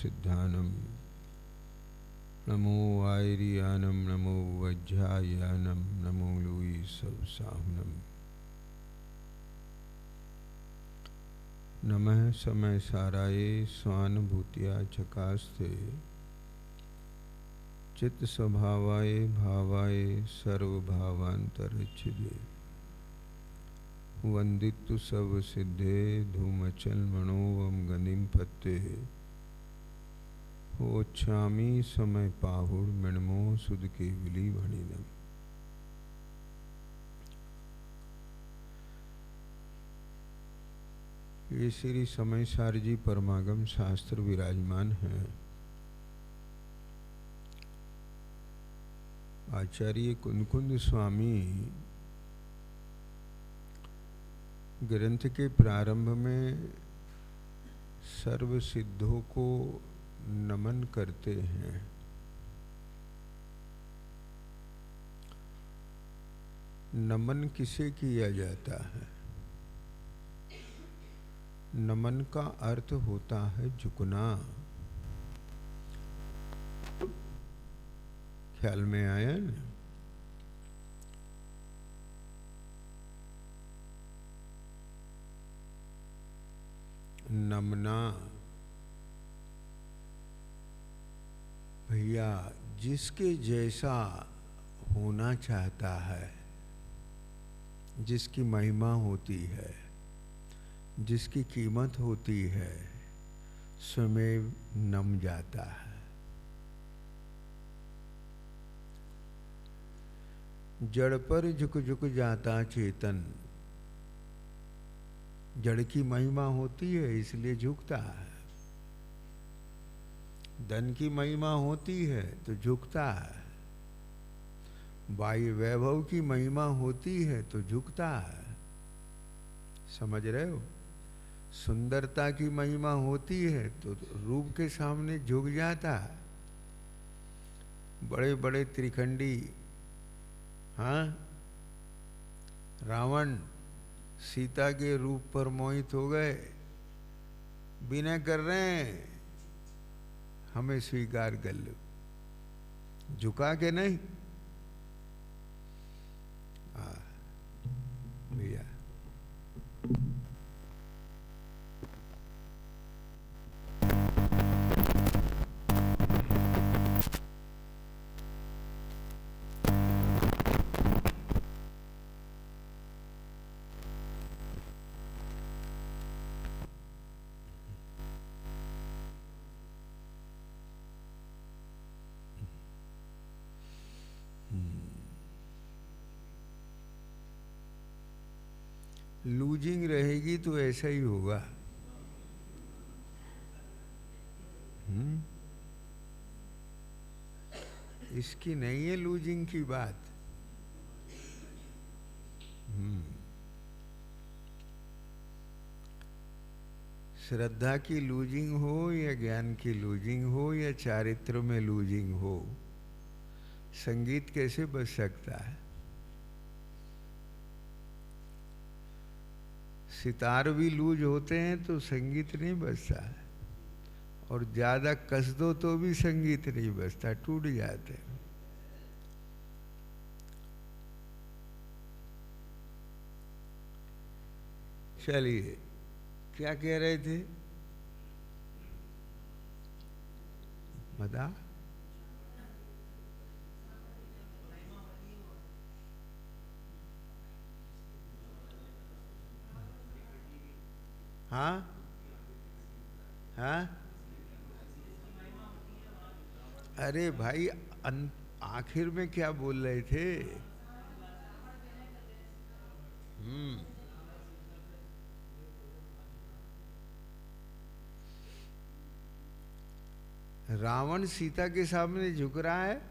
सिद्धानम नमो आयरियानम नमो वज्रायानम नमो Louis सब साहनम नमः समय साराये स्वानुभूतिया चकास्ते चित्त स्वभावाय भावाय सर्वभावांतरच्छिदे वंदितु सब सिद्धे धूमचल मनोवम गंदिम पत्ते होच्छामी समय पाहुड़ मणमो सुध केवली वणिनम। ये श्री समय सार जी परमागम शास्त्र विराजमान हैं। आचार्य कुंद स्वामी ग्रंथ के प्रारंभ में सर्व सिद्धों को नमन करते हैं। नमन किसे किया जाता है? नमन का अर्थ होता है झुकना। ख्याल में आया ना? नमना भैया जिसके जैसा होना चाहता है, जिसकी महिमा होती है, जिसकी कीमत होती है, स्वयं नम जाता है। जड़ पर झुक झुक जाता चेतन। जड़ की महिमा होती है इसलिए झुकता है। धन की महिमा होती है तो झुकता है। बाह्य वैभव की महिमा होती है तो झुकता है। समझ रहे हो? सुंदरता की महिमा होती है तो रूप के सामने झुक जाता है। बड़े बड़े त्रिखंडी, हाँ, रावण सीता के रूप पर मोहित हो गए। विनय कर रहे हैं, हमें स्वीकार कर लो। झुका के नहीं भैया। लूजिंग रहेगी तो ऐसा ही होगा। इसकी नहीं है लूजिंग की बात। श्रद्धा की लूजिंग हो या ज्ञान की लूजिंग हो या चारित्र में लूजिंग हो, संगीत कैसे बच सकता है? सितार भी लूज होते हैं तो संगीत नहीं बजता है, और ज्यादा कस दो तो भी संगीत नहीं बजता, टूट जाते हैं। चलिए, क्या कह रहे थे? बता। हाँ हाँ, अरे भाई आखिर में क्या बोल रहे थे? रावण सीता के सामने झुक रहा है?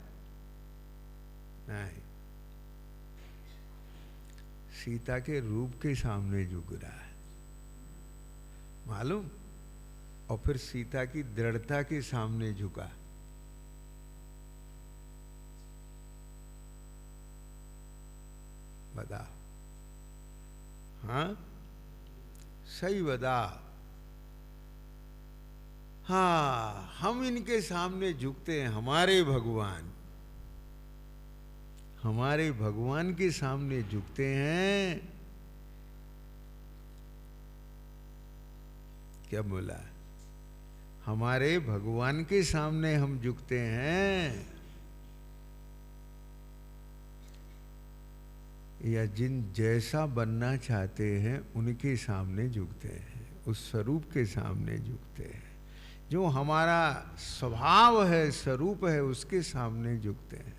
नहीं, सीता के रूप के सामने झुक रहा है, मालूम? और फिर सीता की दृढ़ता के सामने झुका। बता। हाँ, सही बता। हाँ, हम इनके सामने झुकते हैं, हमारे भगवान के सामने झुकते हैं। क्या बोला? हमारे भगवान के सामने हम झुकते हैं, या जिन जैसा बनना चाहते हैं उनके सामने झुकते हैं, उस स्वरूप के सामने झुकते हैं। जो हमारा स्वभाव है, स्वरूप है, उसके सामने झुकते हैं।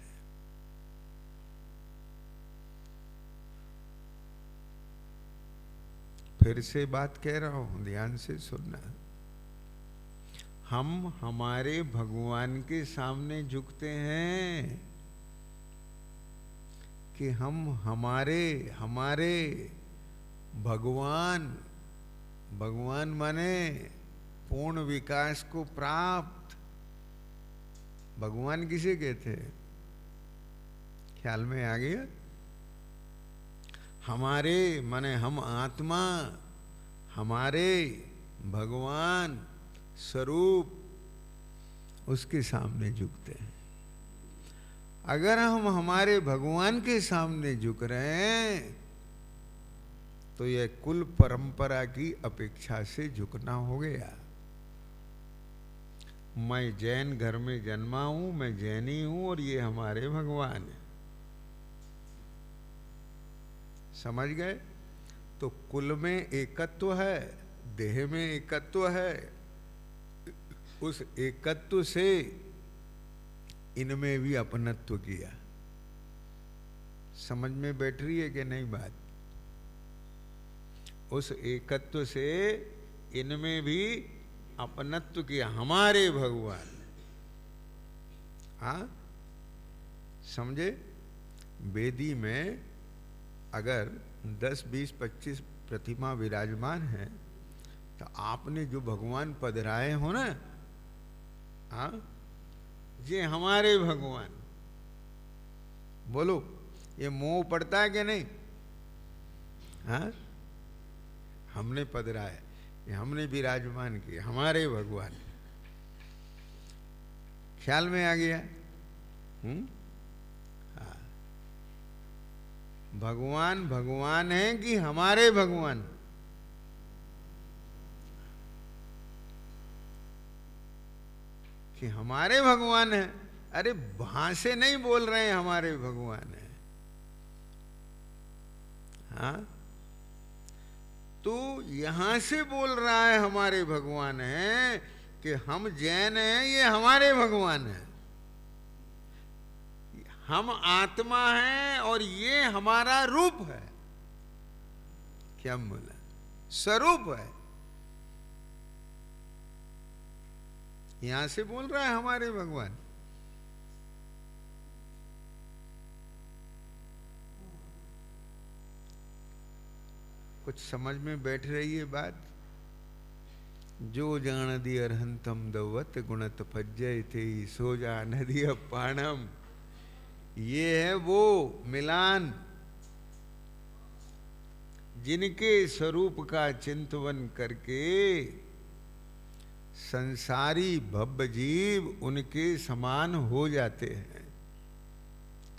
फिर से बात कह रहा हूं, ध्यान से सुनना। हम हमारे भगवान के सामने झुकते हैं कि हम हमारे भगवान माने पूर्ण विकास को प्राप्त। भगवान किसे कहते हैं? ख्याल में आ गया? हमारे माने हम आत्मा, हमारे भगवान स्वरूप, उसके सामने झुकते हैं। अगर हम हमारे भगवान के सामने झुक रहे हैं तो यह कुल परंपरा की अपेक्षा से झुकना हो गया। मैं जैन घर में जन्मा हूं, मैं जैनी हूं, और ये हमारे भगवान है। समझ गए? तो कुल में एकत्व है, देह में एकत्व है, उस एकत्व से इनमें भी अपनत्व किया। समझ में बैठ रही है कि नहीं बात? उस एकत्व से इनमें भी अपनत्व किया, हमारे भगवान। हाँ, समझे? वेदी में अगर 10, 20, 25 प्रतिमा विराजमान है तो आपने जो भगवान पधराए हो ना, हाँ, ये हमारे भगवान। बोलो, ये मोह पड़ता है कि नहीं? हाँ, हमने पधराए, ये हमने विराजमान किए, हमारे भगवान। ख्याल में आ गया? हाँ, भगवान भगवान है कि हमारे भगवान? कि हमारे भगवान है। अरे वहां से नहीं बोल रहे हैं हमारे भगवान है। हाँ, तो यहां से बोल रहा है हमारे भगवान है कि हम जैन हैं, ये हमारे भगवान है। हम आत्मा हैं और ये हमारा रूप है। क्या बोला? स्वरूप है। यहां से बोल रहा है हमारे भगवान। कुछ समझ में बैठ रही है बात? जो जान दी अरहंतम दवत गुणत फज्जय थे सो जान दी पाणम। ये है वो मिलान जिनके स्वरूप का चिंतन करके संसारी भव्य जीव उनके समान हो जाते हैं।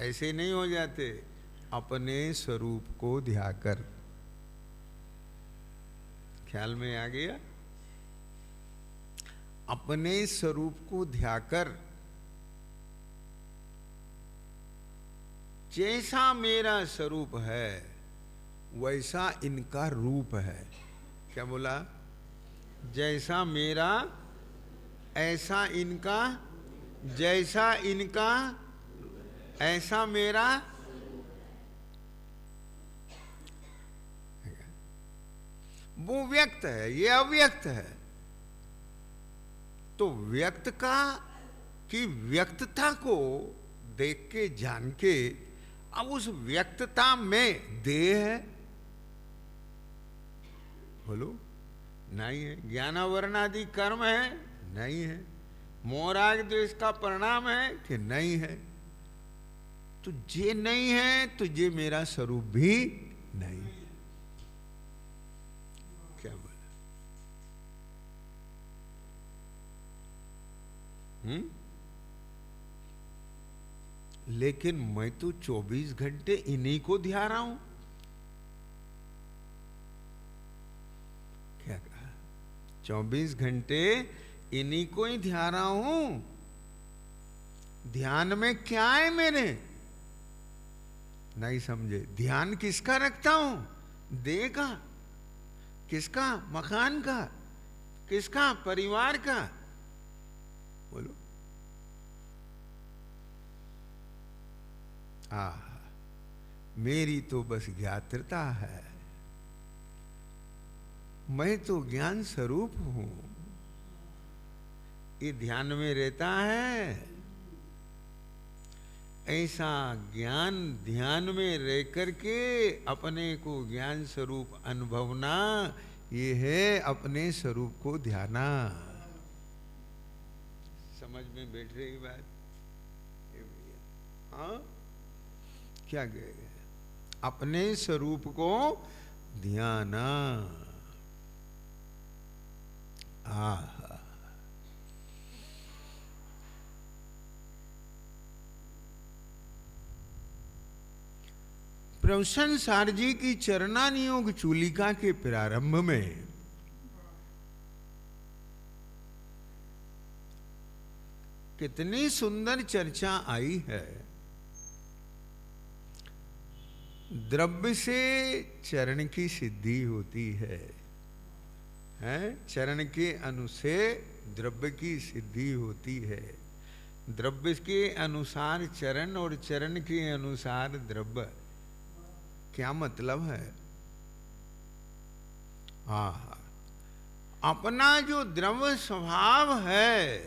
ऐसे नहीं हो जाते, अपने स्वरूप को ध्याकर। ख्याल में आ गया? अपने स्वरूप को ध्याकर, जैसा मेरा स्वरूप है वैसा इनका रूप है। क्या बोला? जैसा मेरा ऐसा इनका, जैसा इनका ऐसा मेरा। वो व्यक्त है, ये अव्यक्त है। तो व्यक्त का की व्यक्तता को देख के जान के, अब उस व्यक्तता में देह है? बोलो, नहीं है। ज्ञानावरण आदि कर्म है? नहीं है। मोहराग द्वेष का परिणाम है कि नहीं है? तो ये नहीं है तो ये मेरा स्वरूप भी नहीं है। क्या बोला? लेकिन मैं तो 24 घंटे इन्हीं को ध्या रहा हूं। क्या कहा? 24 घंटे इन्हीं को ही ध्या रहा हूं। ध्यान में क्या है मेरे? नहीं समझे। ध्यान किसका रखता हूं? देह का। किसका? मकान का। किसका? परिवार का। बोलो। मेरी तो बस ज्ञातृता है। मैं तो ज्ञान स्वरूप हूं। ये ध्यान में रहता है। ऐसा ज्ञान ध्यान में रह करके अपने को ज्ञान स्वरूप अनुभवना, ये है अपने स्वरूप को ध्याना। समझ में बैठ रही बात? हाँ, क्या कहे? अपने स्वरूप को ध्याना। प्रवसन सार जी की चरणानियोग चूलिका के प्रारंभ में कितनी सुंदर चर्चा आई है। द्रव्य से चरण की सिद्धि होती है, चरण के अनुसे द्रव्य की सिद्धि होती है। द्रव्य के अनुसार चरण और चरण के अनुसार द्रव्य। क्या मतलब है? अपना जो द्रव्य स्वभाव है,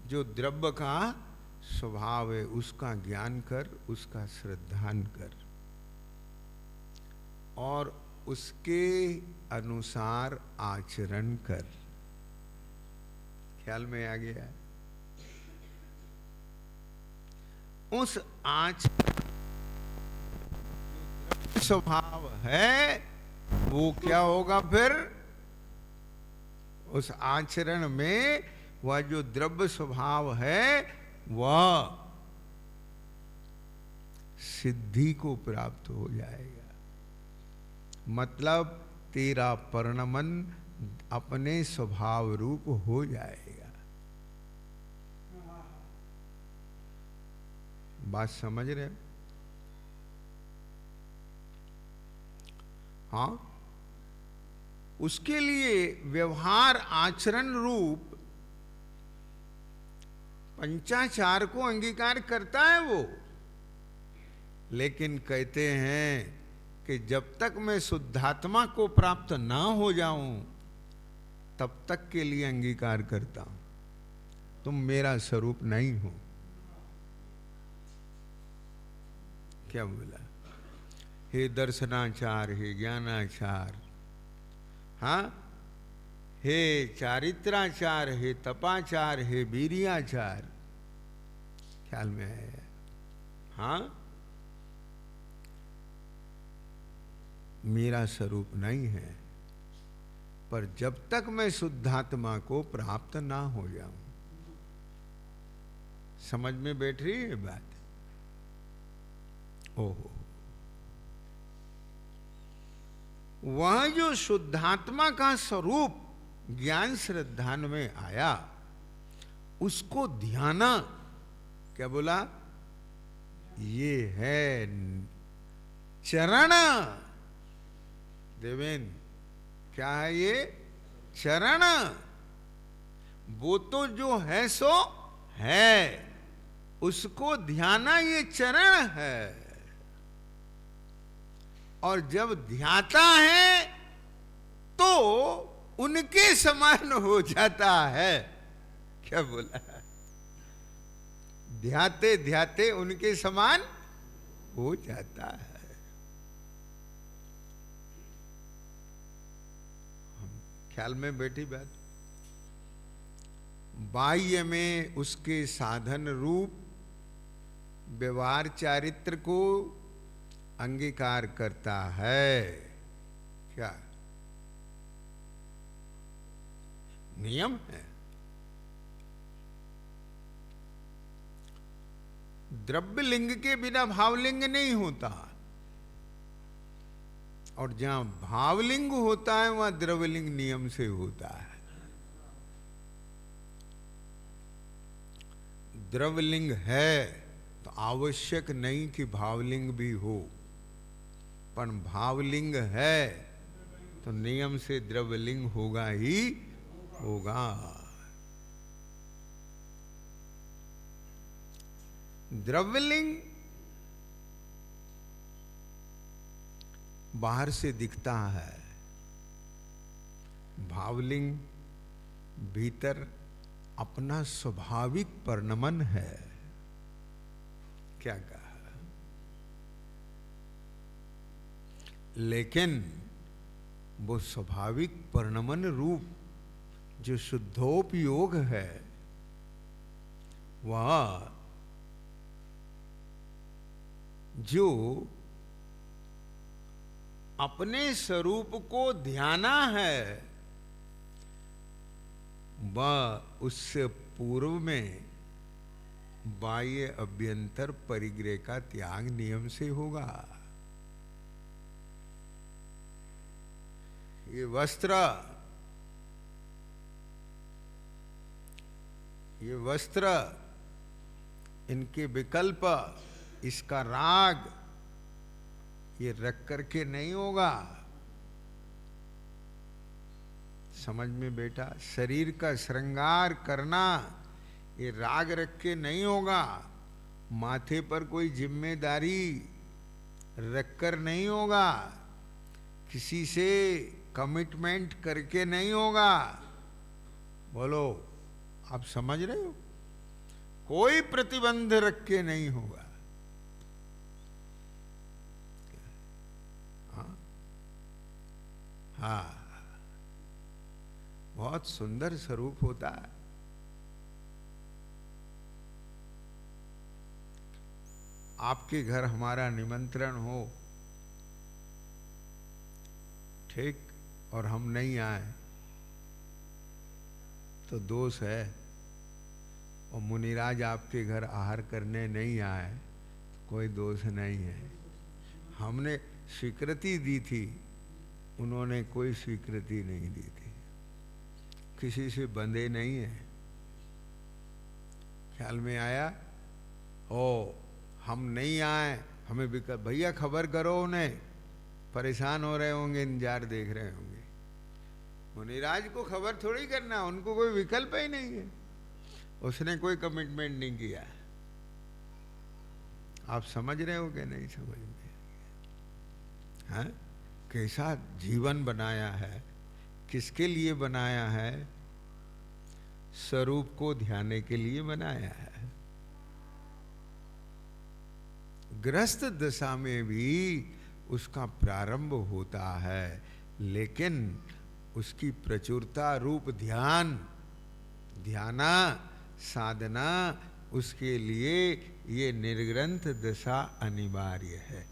जो द्रव्य का स्वभाव है, उसका ज्ञान कर, उसका श्रद्धान कर और उसके अनुसार आचरण कर। ख्याल में आ गया? उस आचरण जो स्वभाव है वो क्या होगा फिर? उस आचरण में वह जो द्रव्य स्वभाव है वह सिद्धि को प्राप्त हो जाएगा। मतलब तेरा परिणमन अपने स्वभाव रूप हो जाएगा। बात समझ रहे हो? हाँ, उसके लिए व्यवहार आचरण रूप पंचाचार को अंगीकार करता है वो। लेकिन कहते हैं कि जब तक मैं शुद्धात्मा को प्राप्त ना हो जाऊं तब तक के लिए अंगीकार करता हूं। तुम मेरा स्वरूप नहीं हो। क्या बोला? हे दर्शनाचार, हे ज्ञानाचार, हे चारित्राचार, हे तपाचार, हे वीर्याचार। ख्याल में है? मेरा स्वरूप नहीं है। पर जब तक मैं शुद्धात्मा को प्राप्त ना हो जाऊं। समझ में बैठ रही है बात? ओहो, वह जो शुद्धात्मा का स्वरूप ज्ञान श्रद्धान में आया, उसको ध्याना। क्या बोला? ये है चरण। देवेन, क्या है ये? चरण। वो तो जो है सो है, उसको ध्याना ये चरण है। और जब ध्याता है तो उनके समान हो जाता है। क्या बोला? ध्याते ध्याते उनके समान हो जाता है। ख्याल में बैठी बात? बाह्य में उसके साधन रूप व्यवहार चारित्र को अंगीकार करता है। क्या? नियम है। द्रव्य लिंग के बिना भावलिंग नहीं होता, और जहां भावलिंग होता है वहां द्रव्यलिंग नियम से होता है। द्रव्यलिंग है तो आवश्यक नहीं कि भावलिंग भी हो, पर भावलिंग है तो नियम से द्रव्यलिंग होगा ही होगा। द्रव्यलिंग बाहर से दिखता है, भावलिंग भीतर अपना स्वाभाविक परिणमन है। क्या कहा? लेकिन वो स्वाभाविक परिणमन रूप जो शुद्धोपयोग है, वह जो अपने स्वरूप को ध्याना है, वह उससे पूर्व में बाह्य अभ्यंतर परिग्रह का त्याग नियम से होगा। ये वस्त्र इनके विकल्प, इसका राग, ये रख करके नहीं होगा। समझ में बेटा? शरीर का श्रृंगार करना ये राग रख के नहीं होगा, माथे पर कोई जिम्मेदारी रखकर नहीं होगा, किसी से कमिटमेंट करके नहीं होगा। बोलो, आप समझ रहे हो? कोई प्रतिबंध रख के नहीं होगा। हाँ, बहुत सुंदर स्वरूप होता है। आपके घर हमारा निमंत्रण हो, ठीक, और हम नहीं आए तो दोष है, और मुनिराज आपके घर आहार करने नहीं आए तो कोई दोष नहीं है। हमने स्वीकृति दी थी, उन्होंने कोई स्वीकृति नहीं दी थी, किसी से बंधे नहीं है। ख्याल में आया? ओ, हम नहीं आए, हमें भी भैया खबर करो, उन्हें परेशान हो रहे होंगे, इंतजार देख रहे होंगे। मुनिराज को खबर थोड़ी करना, उनको कोई विकल्प ही नहीं है, उसने कोई कमिटमेंट नहीं किया। आप समझ रहे हो कि नहीं समझ में? हाँ, कैसा जीवन बनाया है, किसके लिए बनाया है? स्वरूप को ध्याने के लिए बनाया है। गृहस्थ दशा में भी उसका प्रारंभ होता है, लेकिन उसकी प्रचुरता रूप ध्याना साधना, उसके लिए ये निर्ग्रंथ दशा अनिवार्य है।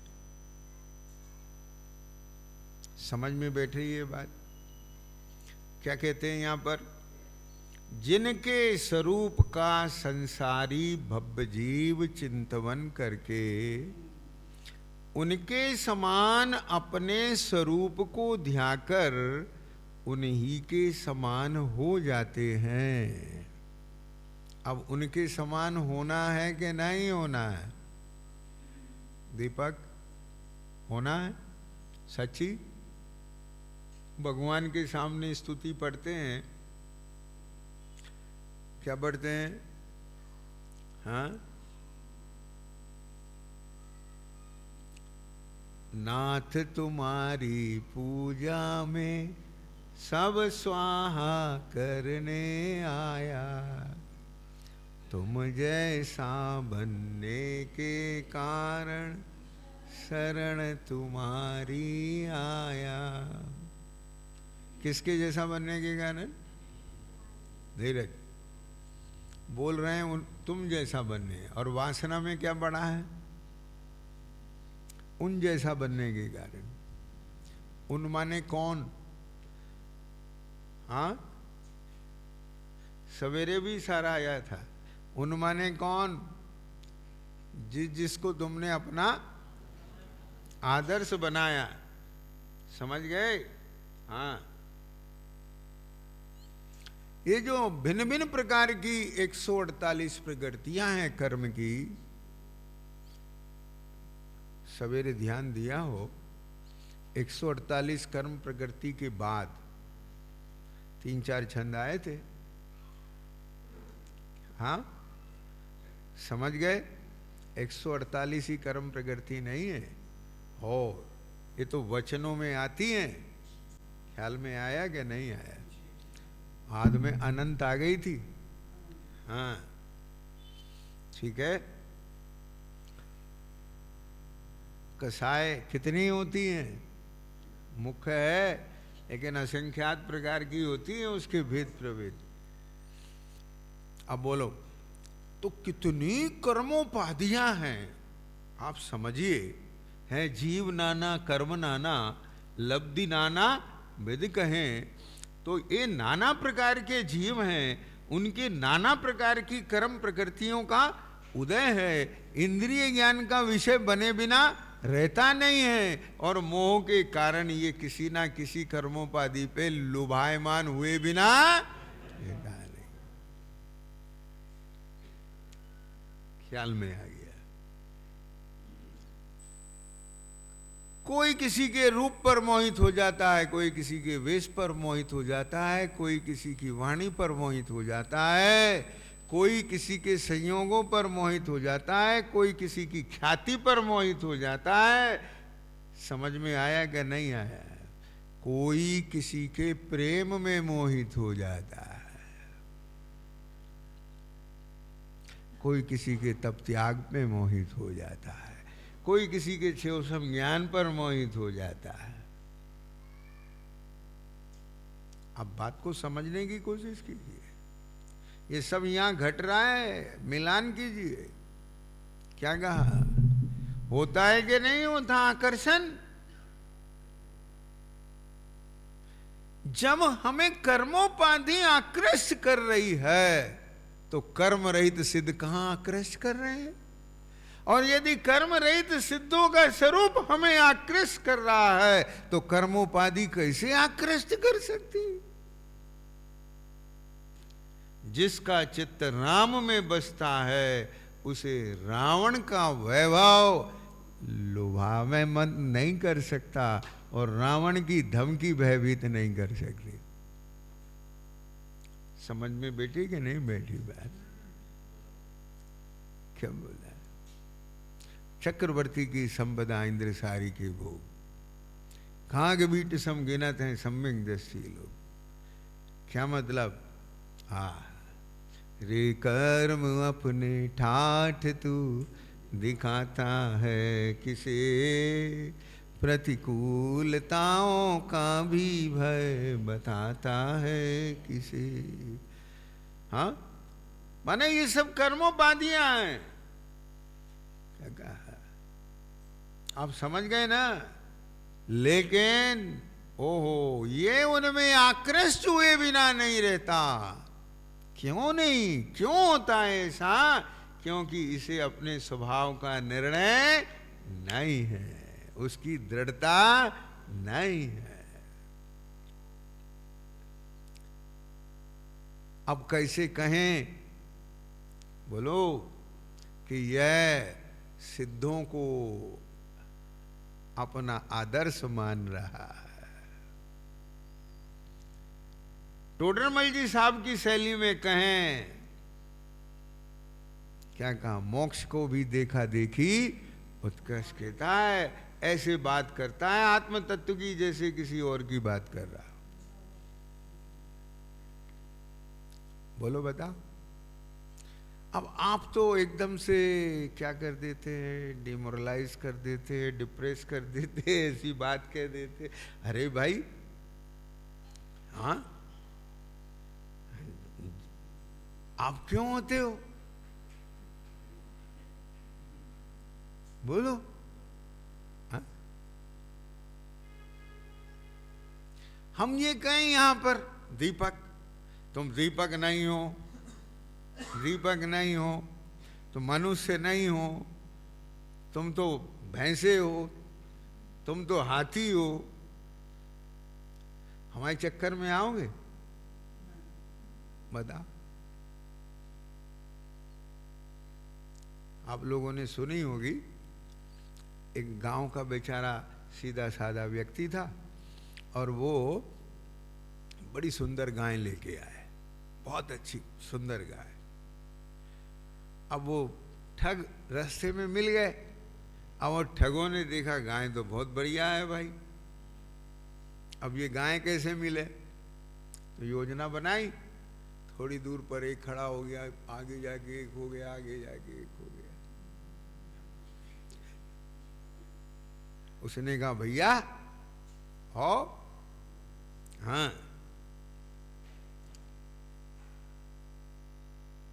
समझ में बैठ रही है बात? क्या कहते हैं यहां पर? जिनके स्वरूप का संसारी भव्य जीव चिंतवन करके उनके समान अपने स्वरूप को ध्याकर उन्हीं के समान हो जाते हैं। अब उनके समान होना है कि नहीं होना है? दीपक, होना है? सच्ची? भगवान के सामने स्तुति पढ़ते हैं, क्या पढ़ते हैं? हाँ, नाथ तुम्हारी पूजा में सब स्वाहा करने आया, तुम जैसा बनने के कारण शरण तुम्हारी आया। किसके जैसा बनने के कारण? धीरज बोल रहे हैं, तुम जैसा बनने, और वासना में क्या बड़ा है? उन जैसा बनने के कारण। उन माने कौन? हाँ, सवेरे भी इशारा आया था। उन माने कौन? जिसको तुमने अपना आदर्श बनाया। समझ गए? हाँ। ये जो भिन्न भिन्न प्रकार की 148 प्रकृतियां हैं कर्म की, सवेरे ध्यान दिया हो, 148 कर्म प्रकृति के बाद 3-4 छंद आए थे। हाँ, समझ गए? 148 ही कर्म प्रकृति नहीं है, और ये तो वचनों में आती हैं। ख्याल में आया कि नहीं आया? आद में अनंत आ गई थी। हाँ, ठीक है। कसाय कितनी होती हैं? मुख्य है, लेकिन असंख्यात प्रकार की होती है उसके भेद प्रभेद। अब बोलो, तो कितनी कर्मोपाधियां हैं आप समझिए। है जीव नाना कर्म नाना, लब्धि नाना विधि कहें। तो ये नाना प्रकार के जीव हैं, उनके नाना प्रकार की कर्म प्रकृतियों का उदय है। इंद्रिय ज्ञान का विषय बने बिना रहता नहीं है, और मोह के कारण ये किसी ना किसी कर्मोपाधि पे लुभायमान हुए बिना रहता नहीं। ख्याल में आ गया? कोई किसी के रूप पर मोहित हो जाता है, कोई किसी के वेश पर मोहित हो जाता है, कोई किसी की वाणी पर मोहित हो जाता है, कोई किसी के संयोगों पर मोहित हो जाता है, कोई किसी की ख्याति पर मोहित हो जाता है। समझ में आया कि नहीं आया? कोई किसी के प्रेम में मोहित हो जाता है, कोई किसी के तप त्याग में मोहित हो जाता है, कोई किसी के क्षयोसम ज्ञान पर मोहित हो जाता है। अब बात को समझने की कोशिश कीजिए। ये सब यहां घट रहा है, मिलान कीजिए। क्या कहा? होता है कि नहीं होता आकर्षण? जब हमें कर्मोपाधि आकृष्ट कर रही है, तो कर्म रहित सिद्ध कहां आकृष्ट कर रहे हैं? और यदि कर्म रहित सिद्धों का स्वरूप हमें आकृष्ट कर रहा है, तो कर्मोपाधि कैसे आकृष्ट कर सकती? जिसका चित्त राम में बसता है, उसे रावण का वैभव लुभावे मन नहीं कर सकता, और रावण की धमकी भयभीत नहीं कर सकती। समझ में बैठी कि नहीं बैठी बात? क्या बोला? चक्रवर्ती की संपदा इंद्र सारी के भोग, कहाँ के बीट सम गिनत हैं सम्यक दृष्टि लोग। क्या मतलब? हाँ, रे कर्म अपने ठाठ तू दिखाता है किसे, प्रतिकूलताओं का भी भय बताता है किसे। हाँ, माने ये सब कर्मोपाधियां हैं। क्या कहा? आप समझ गए ना? लेकिन ओहो, ये उनमें आकृष्ट हुए बिना नहीं रहता। क्यों नहीं? क्यों होता है ऐसा? क्योंकि इसे अपने स्वभाव का निर्णय नहीं है, उसकी दृढ़ता नहीं है। अब कैसे कहें? बोलो कि यह सिद्धों को अपना आदर्श मान रहा है। टोडरमल जी साहब की शैली में कहें, क्या कहा? मोक्ष को भी देखा देखी उत्कर्ष कहता है। ऐसे बात करता है आत्म तत्व की जैसे किसी और की बात कर रहा। बोलो बताओ। अब आप तो एकदम से क्या कर देते हैं? डिमोरलाइज कर देते हैं, डिप्रेस कर देते हैं, ऐसी बात कह देते। अरे भाई, हाँ, आप क्यों होते हो? बोलो। हाँ? हम ये कहें यहां पर, दीपक तुम दीपक नहीं हो, दीपक नहीं हो, तो मनुष्य नहीं हो, तुम तो भैंसे हो, तुम तो हाथी हो, हमारे चक्कर में आओगे? बता। आप लोगों ने सुनी होगी, एक गांव का बेचारा सीधा साधा व्यक्ति था और वो बड़ी सुंदर गाय लेके आए, बहुत अच्छी सुंदर गाय। अब वो ठग रास्ते में मिल गए। अब वो ठगों ने देखा गाय तो बहुत बढ़िया है भाई, अब ये गाय कैसे मिले? तो योजना बनाई, थोड़ी दूर पर एक खड़ा हो गया, आगे जाके एक हो गया, आगे जाके एक हो गया। उसने कहा भैया हो, हाँ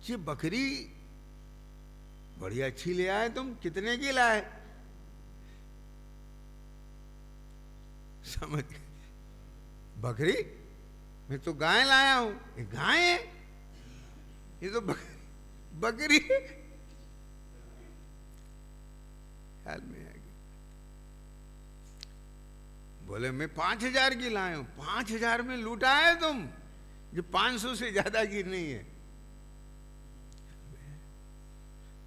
ये बकरी बड़ी अच्छी ले आए, तुम कितने की लाए? समझ, बकरी? मैं तो गाय लाया हूं। ये गाय है? ये तो बकरी है। ख्याल में आ गया। बोले मैं 5,000 की लाया हूं। 5,000 में लूटा है तुम, जो 500 से ज्यादा की नहीं है।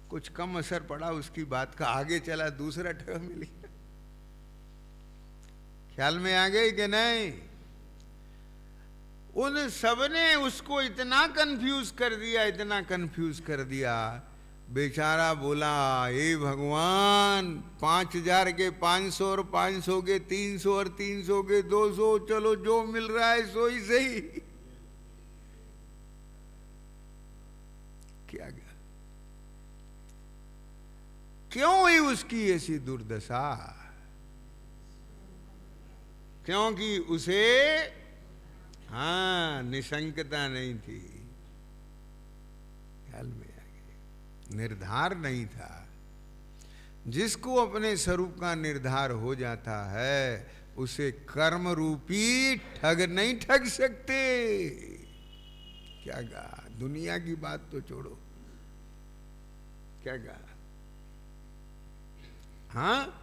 कुछ कम असर पड़ा उसकी बात का, आगे चला, दूसरा ठग मिल गया। ख्याल में आ गई कि नहीं? उन सबने उसको इतना कंफ्यूज कर दिया, इतना कंफ्यूज कर दिया, बेचारा बोला हे भगवान, 5,000 के 500 और 500 के 300 और 300 के 200, चलो जो मिल रहा है सो ही सही। क्या गया? क्यों हुई उसकी ऐसी दुर्दशा? क्योंकि उसे निशंकता नहीं थी। ख्याल में आ गई? निर्धार नहीं था। जिसको अपने स्वरूप का निर्धार हो जाता है, उसे कर्म रूपी ठग नहीं ठग सकते। क्या कहा? दुनिया की बात तो छोड़ो, क्या कहा? हाँ,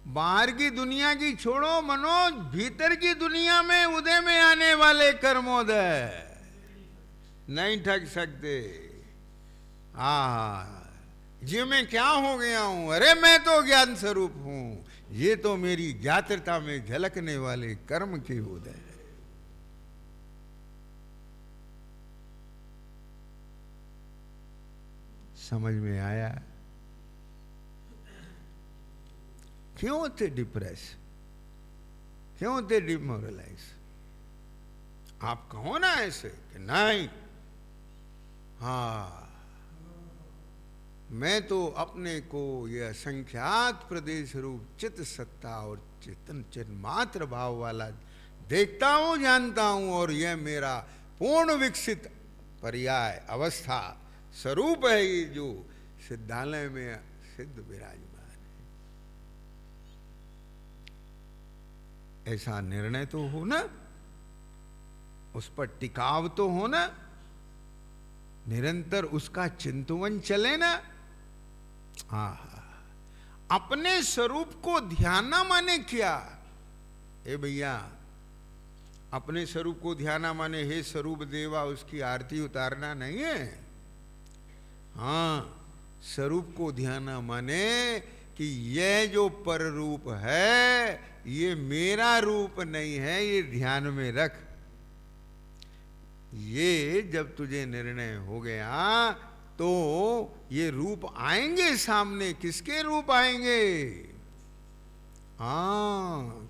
बाहर की दुनिया की छोड़ो मनोज, भीतर की दुनिया में उदय में आने वाले कर्मोदय नहीं ठग सकते। जी मैं क्या हो गया हूं? अरे मैं तो ज्ञान स्वरूप हूं। ये तो मेरी ज्ञात्रता में झलकने वाले कर्म के उदय है। समझ में आया? क्यों थे डिप्रेस? क्यों थे डिमोरलाइज? आप कहो ना ऐसे कि नहीं, हाँ मैं तो अपने को यह असंख्यात प्रदेश रूप चित्त सत्ता और चेतन चिन्मात्र भाव वाला देखता हूं, जानता हूं, और यह मेरा पूर्ण विकसित पर्याय अवस्था स्वरूप है, ये जो सिद्धालय में सिद्ध विराजमान है। ऐसा निर्णय तो हो ना, उस पर टिकाव तो हो ना, निरंतर उसका चिंतन चले ना। अपने स्वरूप को ध्याना माने क्या? ए भैया, अपने स्वरूप को ध्याना माने हे स्वरूप देवा उसकी आरती उतारना नहीं है। स्वरूप को ध्याना माने कि यह जो पर रूप है ये मेरा रूप नहीं है, ये ध्यान में रख। ये जब तुझे निर्णय हो गया तो ये रूप आएंगे सामने। किसके रूप आएंगे?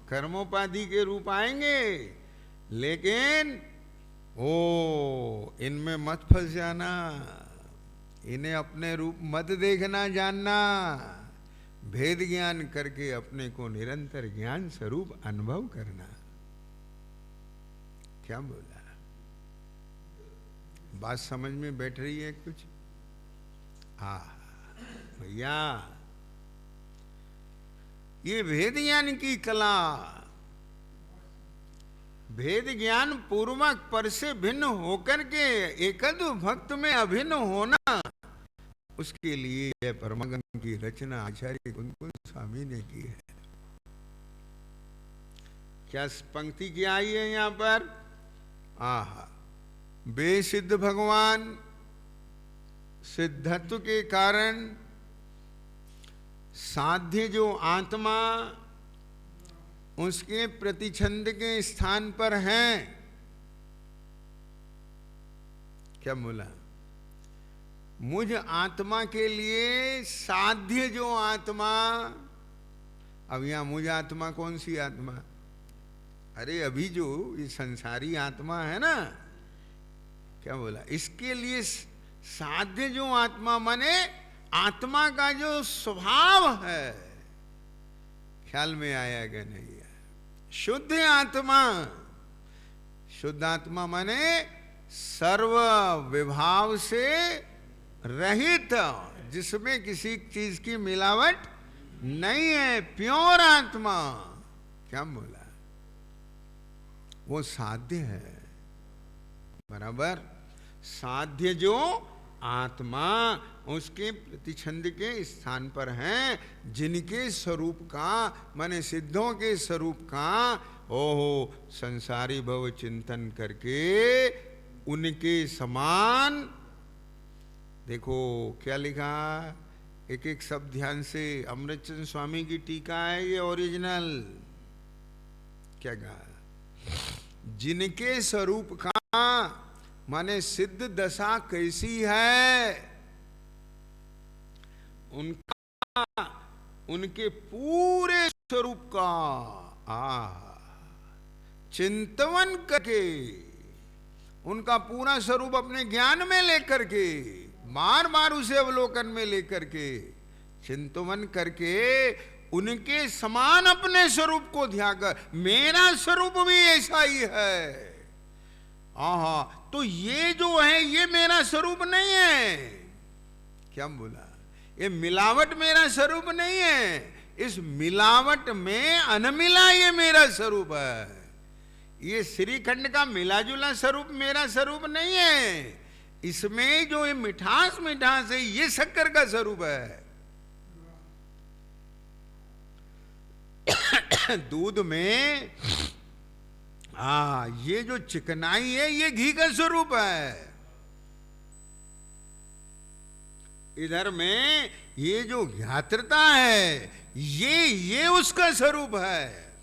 कर्मोपाधि के रूप आएंगे, लेकिन इनमें मत फंस जाना, इन्हें अपने रूप मत देखना जानना। भेद ज्ञान करके अपने को निरंतर ज्ञान स्वरूप अनुभव करना। क्या बोला? बात समझ में बैठ रही है कुछ? भैया, ये भेद ज्ञान की कला भेद ज्ञान पूर्वक पर से भिन्न होकर के एकद भक्त में अभिन्न होना, उसके लिए यह परमागम की रचना आचार्य कुंकुम स्वामी ने की है। क्या पंक्ति क्या आई है यहां पर? आहा, बेसिद्ध भगवान सिद्धत्व के कारण साध्य जो आत्मा उसके प्रतिछंद के स्थान पर हैं। क्या बोला? मुझ आत्मा के लिए साध्य जो आत्मा, अब यहां मुझ आत्मा कौन सी आत्मा? अरे अभी जो ये संसारी आत्मा है ना, क्या बोला, इसके लिए साध्य जो आत्मा माने आत्मा का जो स्वभाव है, ख्याल में आया कि नहीं? शुद्ध आत्मा, शुद्ध आत्मा माने सर्व विभाव से रहित, जिसमें किसी चीज की मिलावट नहीं है, प्योर आत्मा। क्या बोला? वो साध्य है, बराबर। साध्य जो आत्मा उसके प्रतिछंद के स्थान पर हैं, जिनके स्वरूप का माने सिद्धों के स्वरूप का ओहो संसारी भव चिंतन करके उनके समान। देखो क्या लिखा, एक एक शब्द ध्यान से। अमृतचंद स्वामी की टीका है ये ओरिजिनल। क्या कहा? जिनके स्वरूप का माने सिद्ध दशा कैसी है, उनका उनके पूरे स्वरूप का चिंतन करके, उनका पूरा स्वरूप अपने ज्ञान में लेकर के, बार बार उसे अवलोकन में लेकर के चिंतन करके उनके समान अपने स्वरूप को ध्यान कर, मेरा स्वरूप भी ऐसा ही है। आहा, तो ये जो है ये मेरा स्वरूप नहीं है। क्या बोला? ये मिलावट मेरा स्वरूप नहीं है, इस मिलावट में अनमिला ये मेरा स्वरूप है। ये श्रीखंड का मिला जुला स्वरूप मेरा स्वरूप नहीं है, इसमें जो ये मिठास मिठास है ये शक्कर का स्वरूप है। दूध में ये जो चिकनाई है ये घी का स्वरूप है। इधर में ये जो ज्ञात्रता है ये उसका स्वरूप है।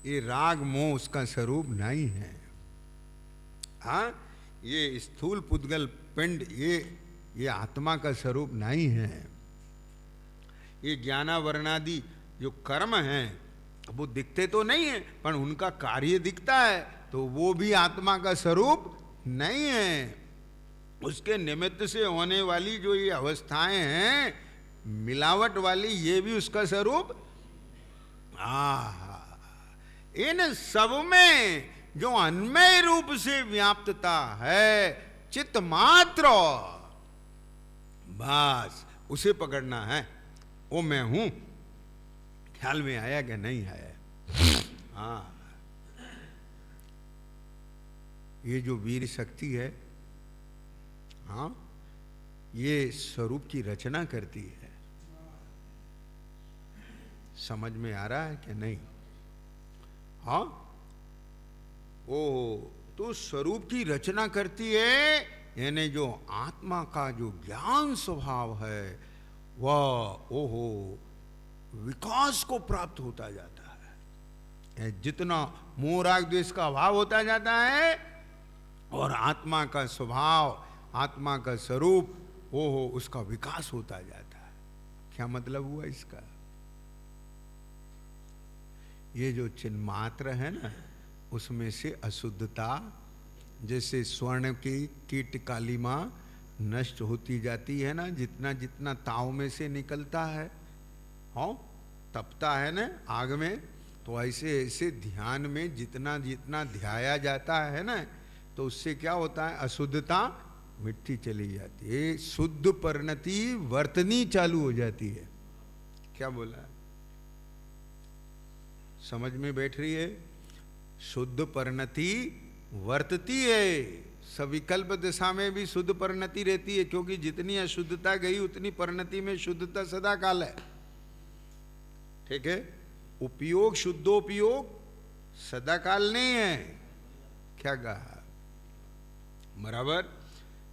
ये राग मोह उसका स्वरूप नहीं है। ये स्थूल पुद्गल पिंड ये आत्मा का स्वरूप नहीं है। ये ज्ञानावरणादि जो कर्म हैं वो दिखते तो नहीं है, पर उनका कार्य दिखता है, तो वो भी आत्मा का स्वरूप नहीं है। उसके निमित्त से होने वाली जो ये अवस्थाएं हैं मिलावट वाली, ये भी उसका स्वरूप। इन सब में जो अन्मय रूप से व्याप्तता है, चित्त मात्र, बस उसे पकड़ना है। वो मैं हूं। ख्याल में आया कि नहीं आया? ये जो वीर शक्ति है, ये स्वरूप की रचना करती है। समझ में आ रहा है कि नहीं? तो स्वरूप की रचना करती है, यानी जो आत्मा का जो ज्ञान स्वभाव है वह विकास को प्राप्त होता जाता है। जितना मोह राग द्वेष का अभाव होता जाता है और आत्मा का स्वभाव, आत्मा का स्वरूप उसका विकास होता जाता है। क्या मतलब हुआ इसका? ये जो चिन्मात्र है ना, उसमें से अशुद्धता, जैसे स्वर्ण की कीट कालिमा नष्ट होती जाती है ना, जितना जितना ताव में से निकलता है, तपता है ना आग में, तो ऐसे ऐसे ध्यान में जितना जितना ध्याया जाता है ना, तो उससे क्या होता है? अशुद्धता मिट्टी चली जाती है, शुद्ध परिणति वर्तनी चालू हो जाती है। क्या बोला? समझ में बैठ रही है? शुद्ध परिणति वर्तती है। सविकल्प दशा में भी शुद्ध परिणति रहती है, क्योंकि जितनी अशुद्धता गई उतनी परिणति में शुद्धता सदा काल है। ठीक है, उपयोग शुद्धोपयोग सदा काल नहीं है। क्या कहा? बराबर।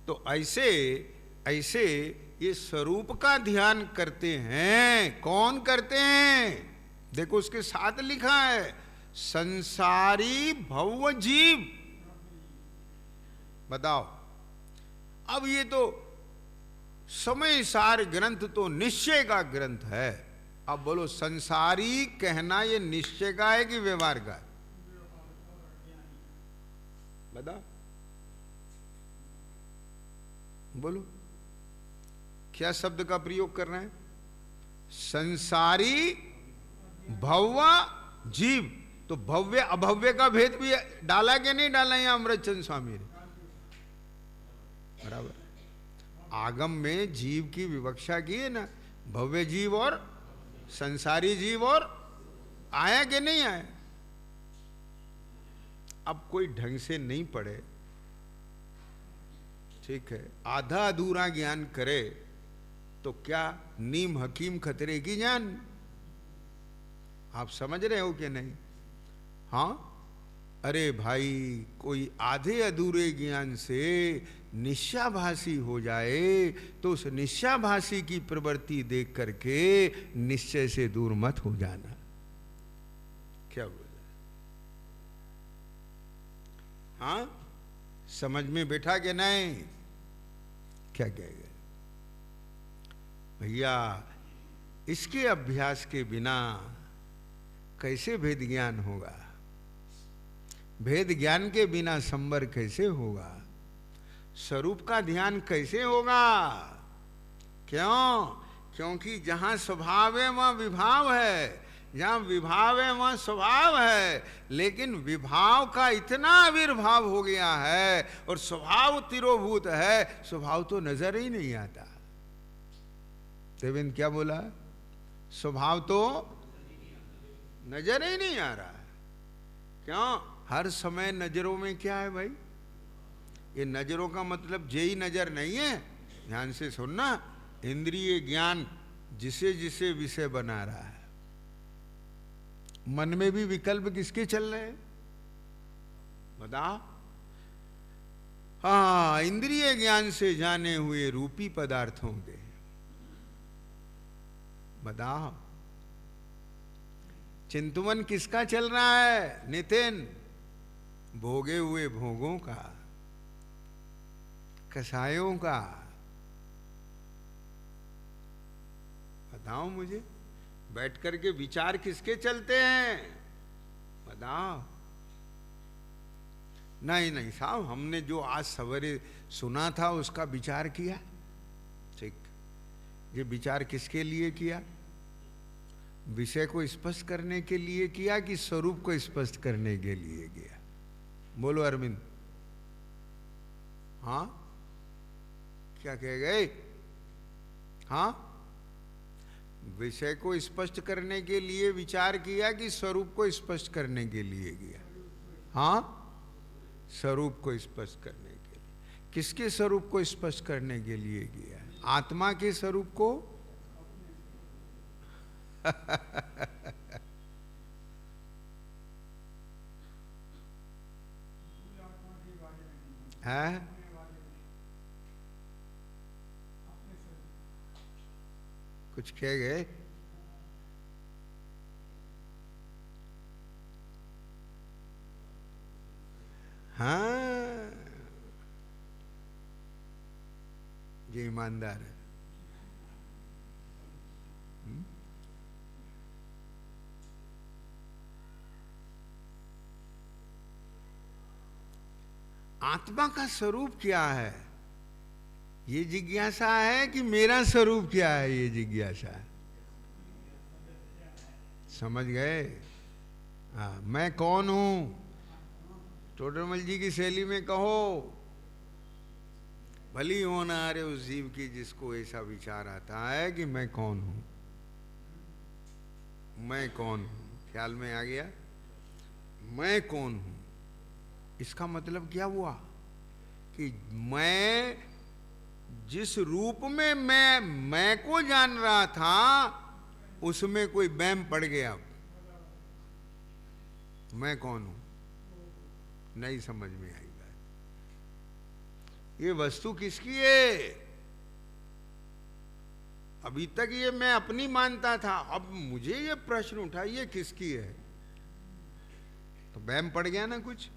तो ऐसे ऐसे ये स्वरूप का ध्यान करते हैं। कौन करते हैं? देखो उसके साथ लिखा है, संसारी भव जीव। बताओ, अब ये तो समय सार ग्रंथ तो निश्चय का ग्रंथ है। अब बोलो, संसारी कहना ये निश्चय का है कि व्यवहार का है? बताओ, बोलो, क्या शब्द का प्रयोग कर रहे हैं? संसारी भव्य जीव। तो भव्य अभव्य का भेद भी डाला कि नहीं डाला यहां अमृतचंद स्वामी ने? बराबर। आगम में जीव की विवक्षा की है ना, भव्य जीव और संसारी जीव। और आया कि नहीं आया? अब कोई ढंग से नहीं पढ़े, ठीक है, आधा अधूरा ज्ञान करे तो क्या नीम हकीम खतरे की जान। आप समझ रहे हो कि नहीं? हाँ, अरे भाई, कोई आधे अधूरे ज्ञान से निश्चयाभासी हो जाए तो उस निश्चयाभासी की प्रवृत्ति देख करके निश्चय से दूर मत हो जाना। क्या बोला? हाँ, समझ में बैठा कि नहीं? क्या कहेगा भैया? इसके अभ्यास के बिना कैसे भेद ज्ञान होगा? भेद ज्ञान के बिना संवर कैसे होगा? स्वरूप का ध्यान कैसे होगा? क्यों? क्योंकि जहां स्वभाव है वहां विभाव है, जहां विभाव है वहां स्वभाव है। लेकिन विभाव का इतना आविर्भाव हो गया है और स्वभाव तिरोभूत है, स्वभाव तो नजर ही नहीं आता। देवेंद्र क्या बोला? स्वभाव तो नजर ही नहीं आ रहा है। क्यों? हर समय नजरों में क्या है भाई? ये नजरों का मतलब जेई नजर नहीं है। ध्यान से सुनना, इंद्रिय ज्ञान जिसे जिसे विषय बना रहा है। मन में भी विकल्प किसके चल रहे हैं? बताओ। हाँ, इंद्रिय ज्ञान से जाने हुए रूपी पदार्थों के। बताओ, चिंतवन किसका चल रहा है नितिन? भोगे हुए भोगों का, कसायों का। बताओ मुझे, बैठ करके विचार किसके चलते हैं? बताओ। नहीं नहीं साहब, हमने जो आज सवेरे सुना था उसका विचार किया। ठीक, ये विचार किसके लिए किया? विषय को स्पष्ट करने के लिए किया कि स्वरूप को स्पष्ट करने के लिए किया? बोलो अरविंद। हाँ, क्या कह गए? हाँ, विषय को स्पष्ट करने के लिए विचार किया कि स्वरूप को स्पष्ट करने के लिए किया? हाँ, स्वरूप को स्पष्ट करने के लिए। किसके स्वरूप को स्पष्ट करने के लिए किया? आत्मा के स्वरूप को। है? कुछ कह गए? हाँ, ये ईमानदार है। आत्मा का स्वरूप क्या है ये जिज्ञासा है कि मेरा स्वरूप क्या है ये जिज्ञासा है? समझ गए? हाँ, मैं कौन हूं? टोडरमल जी की शैली में कहो, भली होना अरे उस जीव की जिसको ऐसा विचार आता है कि मैं कौन हूं। मैं कौन हूं? ख्याल में आ गया? मैं कौन हूं, इसका मतलब क्या हुआ कि मैं जिस रूप में मैं को जान रहा था उसमें कोई वहम पड़ गया। मैं कौन हूं, नहीं समझ में आई बात। ये वस्तु किसकी है? अभी तक ये मैं अपनी मानता था, अब मुझे ये प्रश्न उठा ये किसकी है? तो वहम पड़ गया ना कुछ,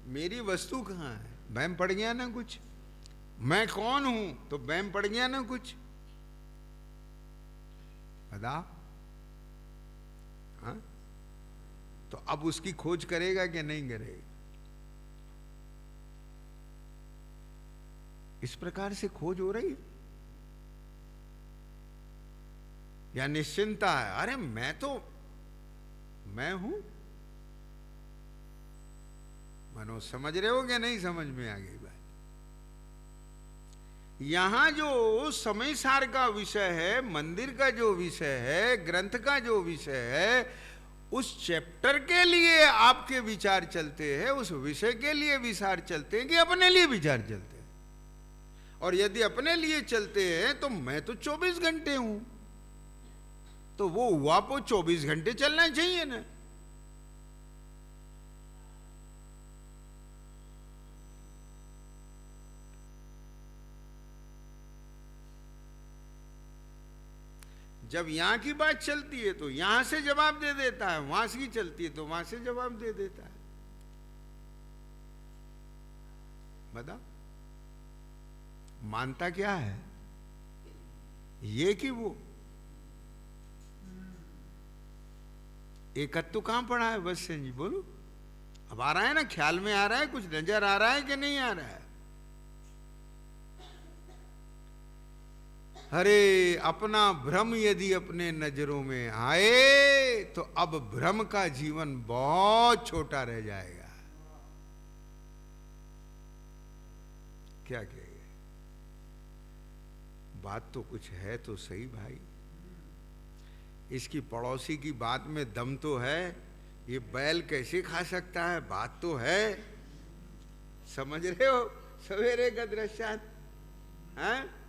मेरी वस्तु कहाँ है, वहम पड़ गया ना कुछ। मैं कौन हूं तो वहम पड़ गया ना कुछ। बता, हाँ? तो अब उसकी खोज करेगा कि नहीं करेगा? इस प्रकार से खोज हो रही है या निश्चिंता है? अरे मैं हूं। मनो समझ रहे हो कि नहीं समझ में आ गई बात? यहां जो समय सार का विषय है, मंदिर का जो विषय है, ग्रंथ का जो विषय है, उस चैप्टर के लिए आपके विचार चलते हैं, उस विषय के लिए विचार चलते हैं कि अपने लिए विचार चलते हैं? और यदि अपने लिए चलते हैं तो मैं तो 24 घंटे हूं, तो वो हुआ वो 24 घंटे चलना चाहिए ना। जब यहां की बात चलती है तो यहां से जवाब दे देता है, वहां से चलती है तो वहां से जवाब दे देता है। बता, मानता क्या है, ये कि वो? एकत्व कहां पड़ा है? बस जी बोलो, अब आ रहा है ना, ख्याल में आ रहा है, कुछ नजर आ रहा है कि नहीं आ रहा है? अरे अपना भ्रम यदि अपने नजरों में आए तो अब भ्रम का जीवन बहुत छोटा रह जाएगा। क्या कहेंगे? बात तो कुछ है तो सही भाई, इसकी पड़ोसी की बात में दम तो है। ये बैल कैसे खा सकता है, बात तो है। समझ रहे हो सवेरे का दृश्यांत, हैं?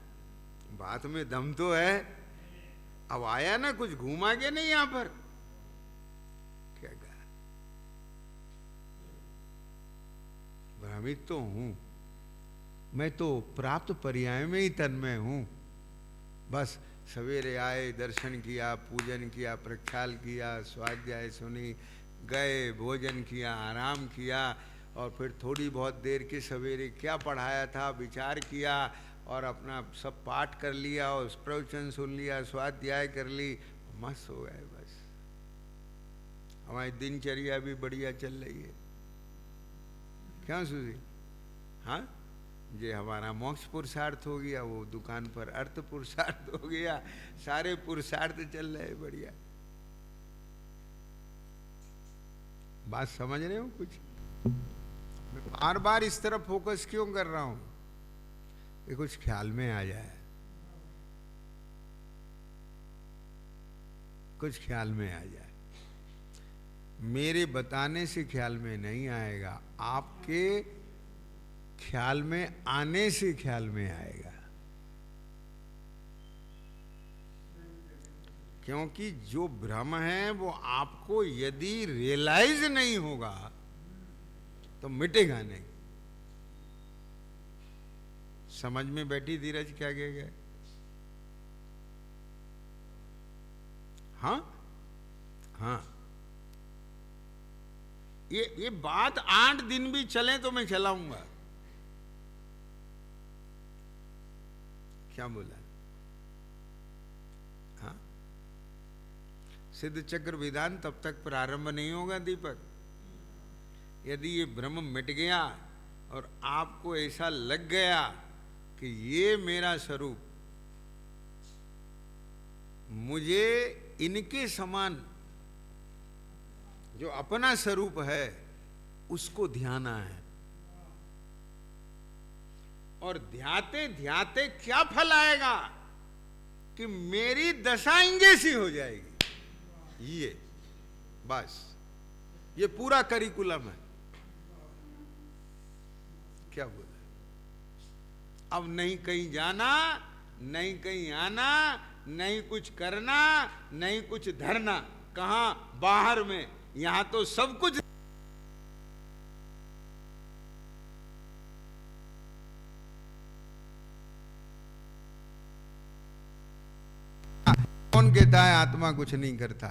बात में दम तो है। अब आया ना, कुछ घूमा के नहीं यहां पर? क्या कहा? भ्रमित तो हूं मैं, तो प्राप्त पर्याय में ही तन्मय हूं। बस सवेरे आए, दर्शन किया, पूजन किया, प्रक्षाल किया, स्वाध्याय सुनी, गए, भोजन किया, आराम किया, और फिर थोड़ी बहुत देर के सवेरे क्या पढ़ाया था विचार किया, और अपना सब पाठ कर लिया, और प्रवचन सुन लिया, स्वाध्याय कर ली, मस्त हो गए। बस हमारी दिनचर्या भी बढ़िया चल रही है। क्या सूझी? हाँ, ये हमारा मोक्ष पुरुषार्थ हो गया, वो दुकान पर अर्थ पुरुषार्थ हो गया, सारे पुरुषार्थ चल रहे बढ़िया। बात समझ रहे हो कुछ? मैं बार बार इस तरफ फोकस क्यों कर रहा हूं कि कुछ ख्याल में आ जाए, कुछ ख्याल में आ जाए। मेरे बताने से ख्याल में नहीं आएगा, आपके ख्याल में आने से ख्याल में आएगा। क्योंकि जो भ्रम है वो आपको यदि रियलाइज नहीं होगा तो मिटेगा नहीं। समझ में बैठी धीरज? क्या कह गए? हाँ हाँ, ये बात 8 दिन भी चले तो मैं चलाऊंगा। क्या बोला? हाँ, सिद्ध चक्र विधान तब तक प्रारंभ नहीं होगा दीपक, यदि ये भ्रम मिट गया और आपको ऐसा लग गया कि ये मेरा स्वरूप, मुझे इनके समान जो अपना स्वरूप है उसको ध्याना है। और ध्याते ध्याते क्या फल आएगा कि मेरी दशा इंगे सी हो जाएगी। ये बस ये पूरा करिकुलम है। क्या बोला? अब नहीं कहीं जाना, नहीं कहीं आना, नहीं कुछ करना, नहीं कुछ धरना। कहां? बाहर में। यहां तो सब कुछ। कौन कहता है आत्मा कुछ नहीं करता?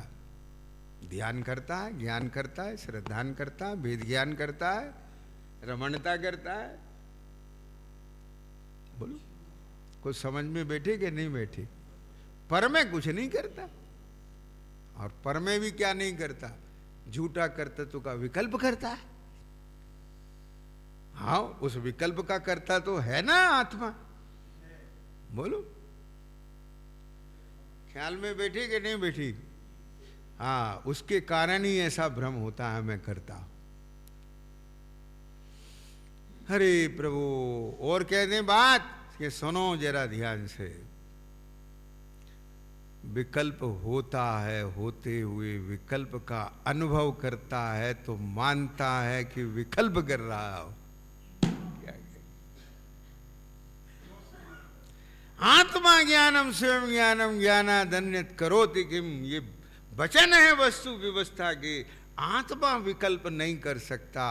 ध्यान करता है, ज्ञान करता है, श्रद्धान करता है, वेद ज्ञान करता है, रमणता करता है। बोलो, कुछ समझ में बैठे कि नहीं बैठे? पर में कुछ नहीं करता। और पर में भी क्या नहीं करता? झूठा कर्तृत्व का विकल्प करता है। हाँ, उस विकल्प का करता तो है ना आत्मा। बोलो, ख्याल में बैठी कि नहीं बैठी? हाँ, उसके कारण ही ऐसा भ्रम होता है मैं करता हूं। हरे प्रभु। और कह दें बात कि सुनो जरा ध्यान से। विकल्प होता है, होते हुए विकल्प का अनुभव करता है तो मानता है कि विकल्प कर रहा हो। आत्मा ज्ञानम स्वयं ज्ञानम ज्ञानादन्यत् करोति किम, ये वचन है वस्तु व्यवस्था के। आत्मा विकल्प नहीं कर सकता।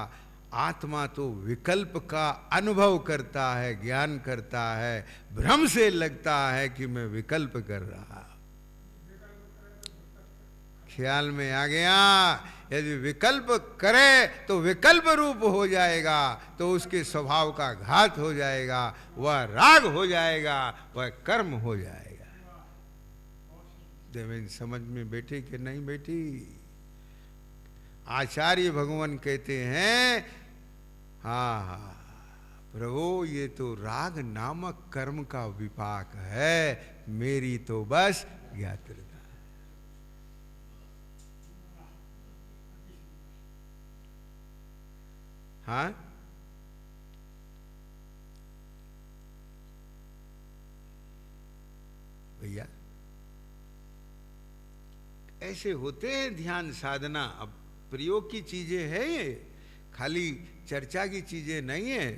आत्मा तो विकल्प का अनुभव करता है, ज्ञान करता है। भ्रम से लगता है कि मैं विकल्प कर रहा। ख्याल में आ गया? यदि विकल्प करे तो विकल्प रूप हो जाएगा, तो उसके स्वभाव का घात हो जाएगा, वह राग हो जाएगा, वह कर्म हो जाएगा। देवेन समझ में बैठी कि नहीं बैठी? आचार्य भगवान कहते हैं, हाँ प्रभु, ये तो राग नामक कर्म का विपाक है, मेरी तो बस ज्ञातृता। हाँ, भैया ऐसे होते हैं ध्यान साधना। अब प्रयोग की चीजें हैं ये, खाली चर्चा की चीजें नहीं है,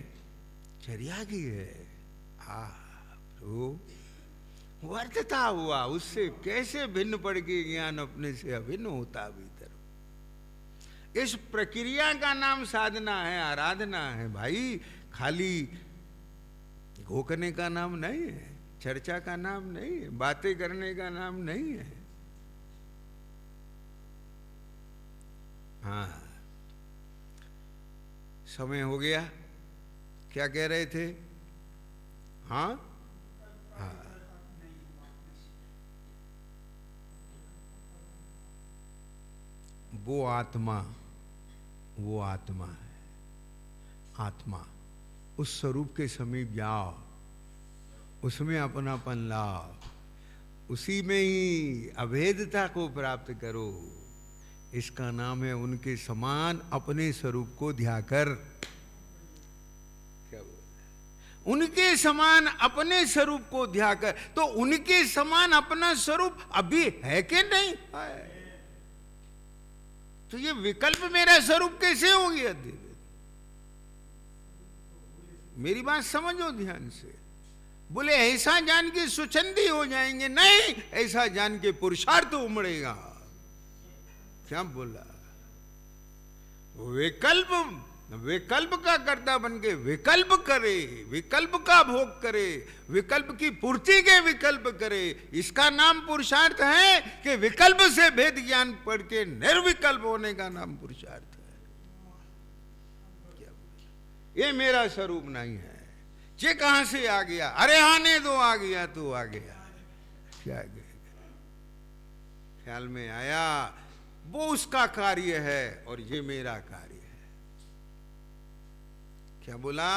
चर्या की है। प्रभु, व्यर्थता हुआ, उससे कैसे भिन्न पड़ के ज्ञान अपने से अभिन्न होता भीतर। इस प्रक्रिया का नाम साधना है, आराधना है भाई। खाली घोकने का नाम नहीं है, चर्चा का नाम नहीं है, बातें करने का नाम नहीं है। हाँ, समय हो गया। क्या कह रहे थे? हाँ हाँ, वो आत्मा है। आत्मा, उस स्वरूप के समीप जाओ, उसमें अपनापन लाओ, उसी में ही अभेदता को प्राप्त करो। इसका नाम है उनके समान अपने स्वरूप को ध्याकर। क्या बोल? उनके समान अपने स्वरूप को ध्याकर। तो उनके समान अपना स्वरूप अभी है कि नहीं है? तो ये विकल्प मेरा स्वरूप कैसे हो गया? मेरी बात समझो ध्यान से। बोले ऐसा जान के सुचंदी हो जाएंगे? नहीं, ऐसा जान के पुरुषार्थ उमड़ेगा। क्या बोला? विकल्प का कर्ता बन के विकल्प करे, विकल्प का भोग करे, विकल्प की पूर्ति के विकल्प करे। इसका नाम पुरुषार्थ है कि विकल्प से भेद ज्ञान पढ़ के निर्विकल्प होने का नाम पुरुषार्थ है। ये मेरा स्वरूप नहीं है। ये कहां से आ गया? अरे आने दो, आ गया तो आ गया। क्या ख्याल में आया? वो उसका कार्य है और ये मेरा कार्य है। क्या बोला?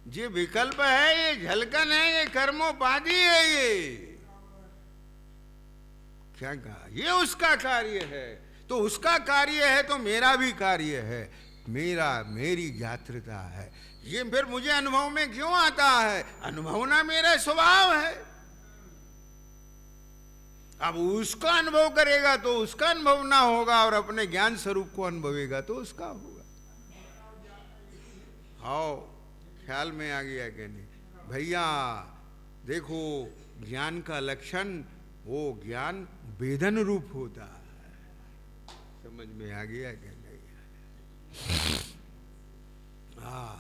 ये विकल्प है, ये झलकन है, ये कर्मोपाधि है। ये क्या कहा? ये उसका कार्य है। तो उसका कार्य है तो मेरा भी कार्य है। मेरी ज्ञातृता है। ये फिर मुझे अनुभव में क्यों आता है? अनुभवना मेरा स्वभाव है। अब उसका अनुभव करेगा तो उसका अनुभव ना होगा, और अपने ज्ञान स्वरूप को अनुभवेगा तो उसका होगा। आओ, ख्याल में आ गया कि नहीं भैया? देखो, ज्ञान का लक्षण, वो ज्ञान वेदन रूप होता है। समझ में आ गया कि नहीं? हाँ,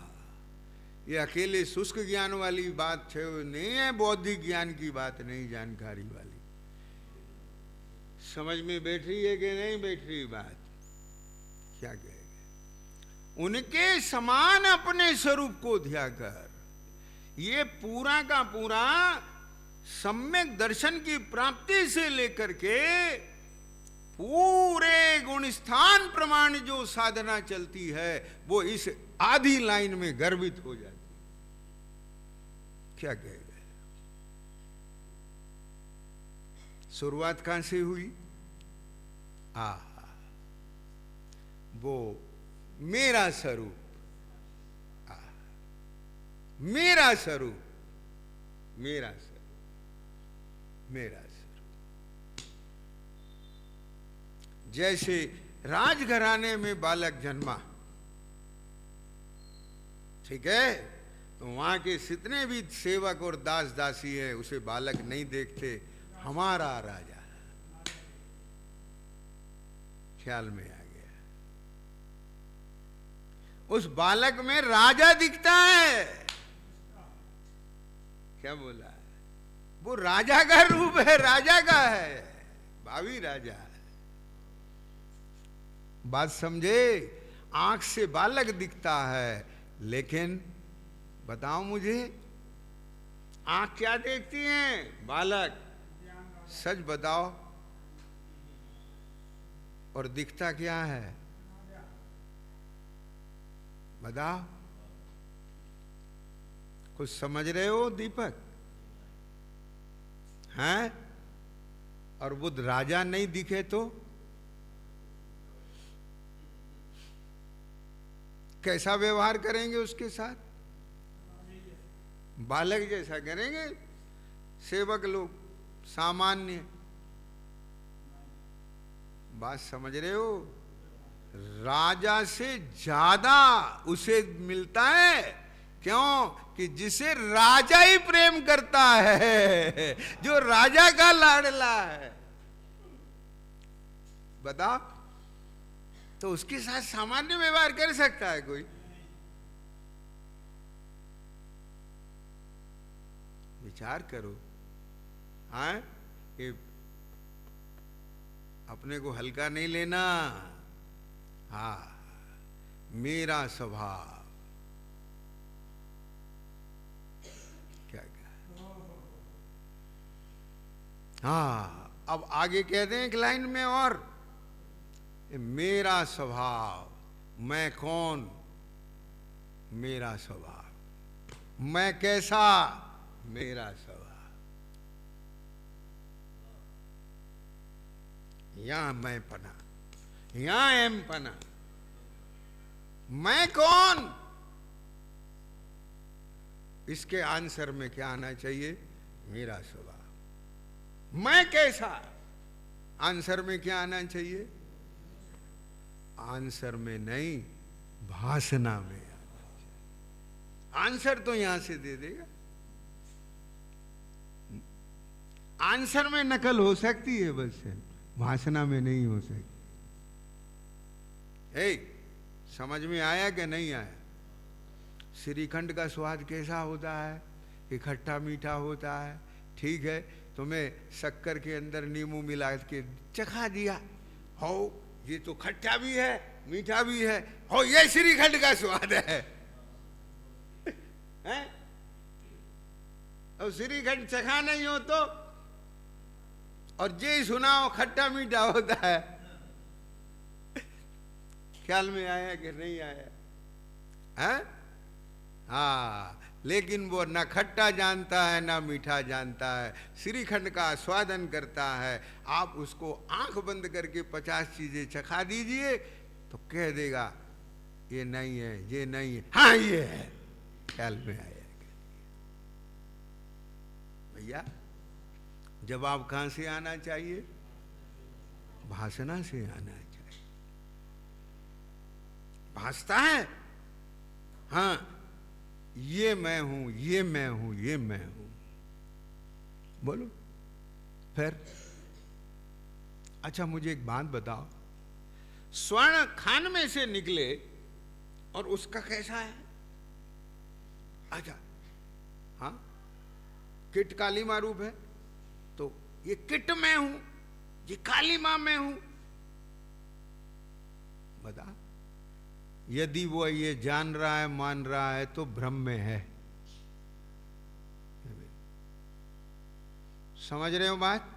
ये अकेले शुष्क ज्ञान वाली बात नहीं है, बौद्धिक ज्ञान की बात नहीं, जानकारी वाली। समझ में बैठ रही है कि नहीं बैठ रही बात? क्या कहेंगे? उनके समान अपने स्वरूप को ध्यान कर, ये पूरा का पूरा सम्यक दर्शन की प्राप्ति से लेकर के पूरे गुणस्थान प्रमाण जो साधना चलती है, वो इस आधी लाइन में गर्भित हो जाती। क्या कहेगा? शुरुआत कहां से हुई? वो मेरा स्वरूप, मेरा स्वरूप, मेरा स्वरूप, मेरा स्वरूप। जैसे राजघराने में बालक जन्मा, ठीक है, तो वहां के जितने भी सेवक और दास दासी है उसे बालक नहीं देखते, हमारा राजा। ख्याल में आ गया? उस बालक में राजा दिखता है। क्या बोला? वो राजा का रूप है, राजा का है, भावी राजा है। बात समझे? आंख से बालक दिखता है, लेकिन बताओ मुझे, आंख क्या देखती है? बालक। सच बताओ, और दिखता क्या है? बताओ, कुछ समझ रहे हो दीपक? हैं? और बुद्ध राजा नहीं दिखे तो कैसा व्यवहार करेंगे उसके साथ? बालक जैसा करेंगे। सेवक लोग सामान्य। बात समझ रहे हो? राजा से ज्यादा उसे मिलता है। क्यों? कि जिसे राजा ही प्रेम करता है, जो राजा का लाडला है। बता, तो उसके साथ सामान्य व्यवहार कर सकता है कोई? विचार करो। हाँ, ये अपने को हल्का नहीं लेना। हाँ, मेरा स्वभाव। क्या क्या? हाँ, अब आगे कहते हैं एक लाइन में और, मेरा स्वभाव। मैं कौन? मेरा स्वभाव। मैं कैसा? मेरा स्वभाव। यहां मैं पना, यहां एम पना। मैं कौन? इसके आंसर में क्या आना चाहिए? मेरा स्वभाव। मैं कैसा? आंसर में क्या आना चाहिए? आंसर में नहीं, भाषणा में। आंसर तो यहां से दे देगा। आंसर में नकल हो सकती है, बस भाषणा में नहीं हो सकती। समझ में आया कि नहीं आया? श्रीखंड का स्वाद कैसा होता है? कि खट्टा मीठा होता है। ठीक है, तुम्हें शक्कर के अंदर नींबू मिला के चखा दिया, हो ये तो खट्टा भी है मीठा भी है, हो ये श्रीखंड का स्वाद है, हैं? और श्रीखंड चखा नहीं हो तो, और जे सुनाओ खट्टा मीठा होता है। ख्याल में आया कि नहीं आया? हैं? हाँ, लेकिन वो न खट्टा जानता है न मीठा जानता है, श्रीखंड का स्वादन करता है। आप उसको आंख बंद करके 50 चीजें चखा दीजिए तो कह देगा ये नहीं है, ये नहीं है, हाँ ये है। ख्याल में आया भैया? जवाब कहां से आना चाहिए? भासना से आना चाहिए। भासता है, हाँ ये मैं हूं, ये मैं हूं, ये मैं हूं। बोलो फिर। अच्छा मुझे एक बात बताओ, स्वर्ण खान में से निकले और उसका कैसा है? अच्छा हाँ, किट काली माँ रूप है, तो ये किट में हूं, ये काली मां में हूं। बता, यदि वो ये जान रहा है, मान रहा है, तो भ्रम में है। समझ रहे हो बात?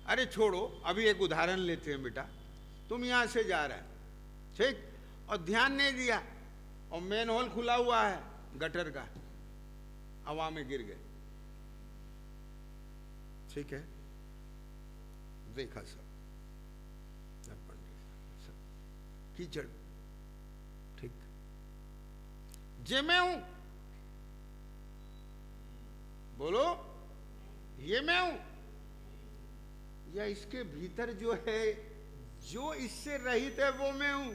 अरे छोड़ो, अभी एक उदाहरण लेते हैं बेटा। तुम यहां से जा रहे हैं, ठीक, और ध्यान नहीं दिया और मेन होल खुला हुआ है गटर का, हवा में गिर गए, ठीक है, देखा सब कीचड़, ठीक, जे मैं हूं, बोलो ये मैं हूं, या इसके भीतर जो है, जो इससे रहित है, वो मैं हूं?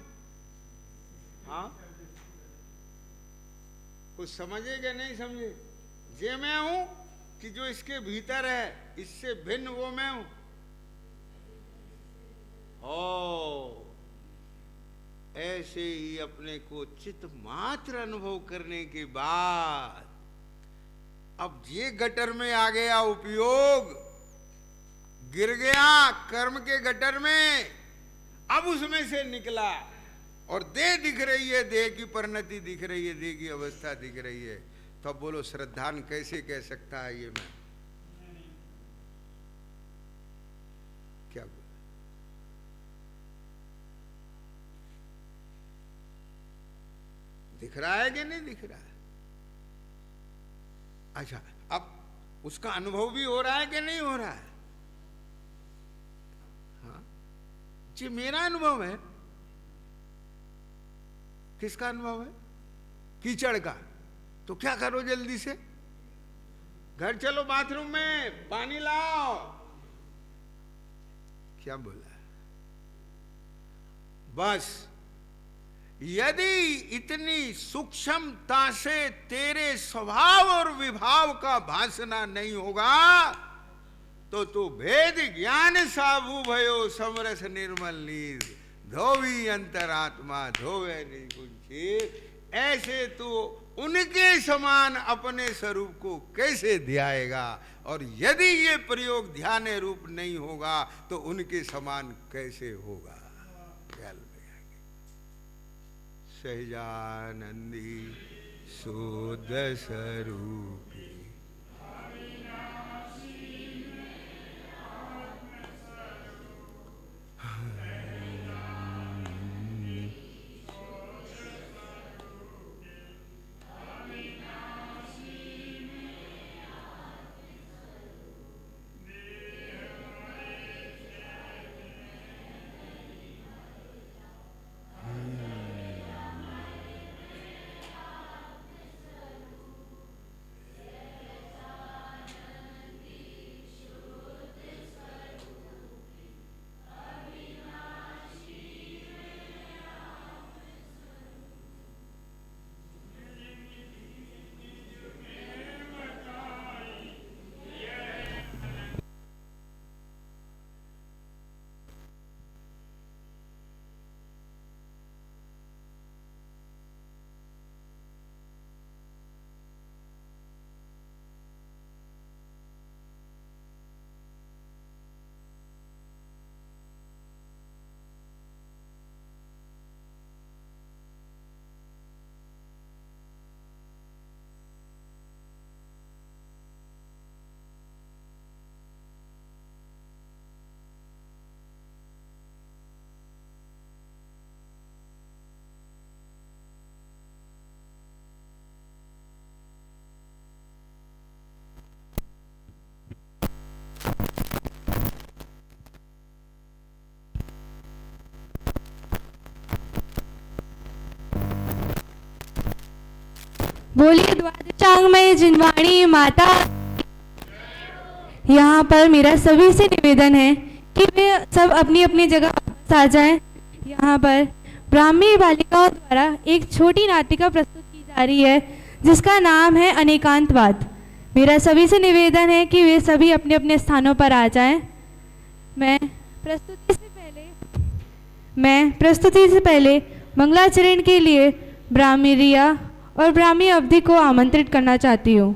हाँ, कुछ समझेगा नहीं समझे? जे मैं हूं कि जो इसके भीतर है, इससे भिन्न वो मैं हूं? ओ, ऐसे ही अपने को चित्त मात्र अनुभव करने के बाद अब ये गटर में आ गया उपयोग, गिर गया कर्म के गटर में, अब उसमें से निकला और देह दिख रही है, देह की परिणति दिख रही है, देह की अवस्था दिख रही है, तो अब बोलो श्रद्धान कैसे कह सकता है ये मैं? क्या बोल? दिख रहा है कि नहीं दिख रहा है? अच्छा, अब उसका अनुभव भी हो रहा है कि नहीं हो रहा है? हाँ, जी मेरा अनुभव है। किसका अनुभव है? कीचड़ का। तो क्या करो, जल्दी से घर चलो, बाथरूम में पानी लाओ। क्या बोला? बस यदि इतनी सूक्ष्मता से तेरे स्वभाव और विभाव का भासना नहीं होगा, तो तू भेद ज्ञान साबू भयो समरस निर्मल नीर, धोवी अंतरात्मा धोवे निकुंचित। ऐसे तू उनके समान अपने स्वरूप को कैसे ध्याएगा? और यदि ये प्रयोग ध्यान रूप नहीं होगा, तो उनके समान कैसे होगा? सहजानंदी शुद्ध स्वरूपी, बोलिए द्वादशांगमय जिनवाणी माता, यहाँ पर मेरा सभी से निवेदन है कि वे सब अपनी अपनी जगह वापस आ जाएं। यहाँ पर ब्राह्मी बालिकाओं द्वारा एक छोटी नाटिका प्रस्तुत की जा रही है जिसका नाम है अनेकांतवाद। मेरा सभी से निवेदन है कि वे सभी अपने अपने स्थानों पर आ जाएं। मैं प्रस्तुति से पहले मंगलाचरण के लिए ब्राह्मी रिया और ब्राह्मी अवधि को आमंत्रित करना चाहती हूँ।